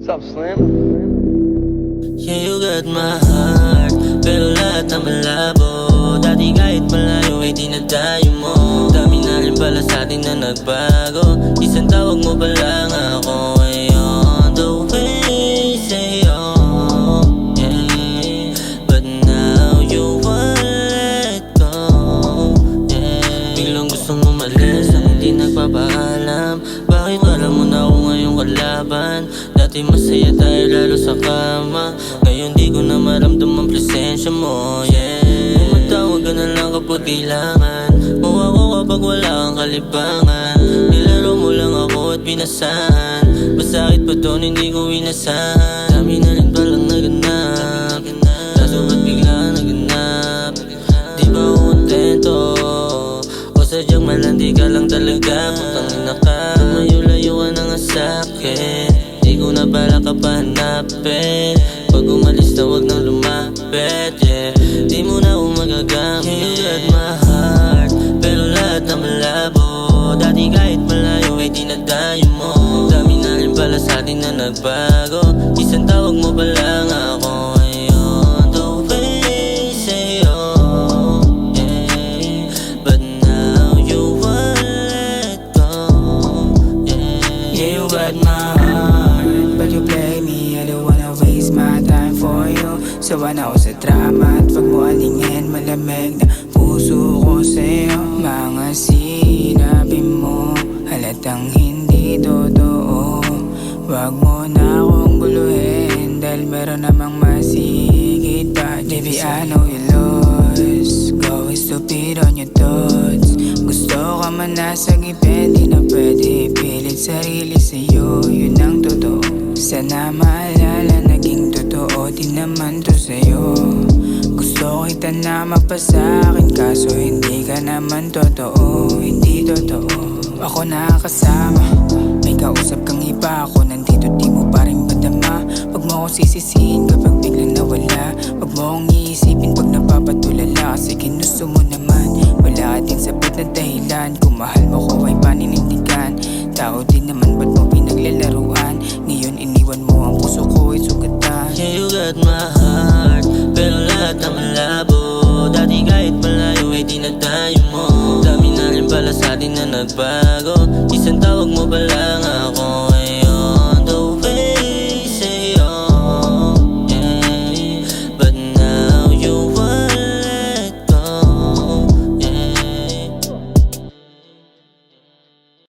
What's up, Slim? Yeah, you got my heart, pero lahat na malabo. Dati kahit malayo ay dinadayo mo. Dami na rin pala sa atin na nagbago. Isang tawag mo pa lang ako ay on the way sa'yo. Yeah, but now you wanna let go. Yeah, biglang gustong umalis ang hindi nagpapaalam. Bakit alam mo na ako ngayong kalaban? Dati masaya tayo lalo sa kama. Ngayon di ko na maramdaman presensya mo, yeah. Tumatawag ka na lang kapag kailangan. Mukha ko kapag wala kang kalibangan. Nilaro mo lang ako at pinasahan. Masakit pa doon hindi ko inasahan. Dami na rin palang naganap, kaso ba't bigla naganap? Di ba ako kontento? O sadyang malandi ka lang talaga? Putang ina ka, lumayo-layo ka na nga sa'kin. Di ko na bala ka pa hanapin. Pag umalis na wag nang lumapit, yeah. Di mo na ako magagamit. You got my heart, pero lahat na malabo. Dati kahit malayo ay dinadayo mo. Dami na rin pala sa atin na nagbago. Isang tawag mo pa lang ako ay on the way sa'yo, yeah. But now you wanna let go, yeah. Yeah, you got my heart, but you play me. I don't wanna waste my time for you. Sawa na ako sa drama at wag mo alingin. Malamig na puso ko sa'yo. Mga sinabi mo halatang hindi totoo. Wag mo na akong buluhin, dahil meron namang masigit pa. Baby, I know you lost, going stupid on your thoughts. Gusto ka man nasa ngipin, di na pwede ipilit sarili sa'yo. Yun ang totoo, sana maalala naging totoo din naman to sa'yo. Gusto kita na magpasakin, kaso hindi ka naman totoo. Hindi totoo, ako nakakasama. May kausap kang iba, ako nandito di mo pa rin madama. Wag mo akong sisisihin kapag biglang nawala. Wag mo akong iisipin pag napapatulala, kasi ginusto mo naman. Wala ka din sapat na dahilan, kung mahal mo ko ay paninindigan. Tao din naman, ba't mo pinaglalaruan? Ngayon iniwan mo ang puso ko ay sugatan. Yeah, you got my heart, pero lahat na malabo. Dati kahit malayo ay dinadayo mo. Dami na rin pala sa atin na nagbago. Isang tawag mo pa lang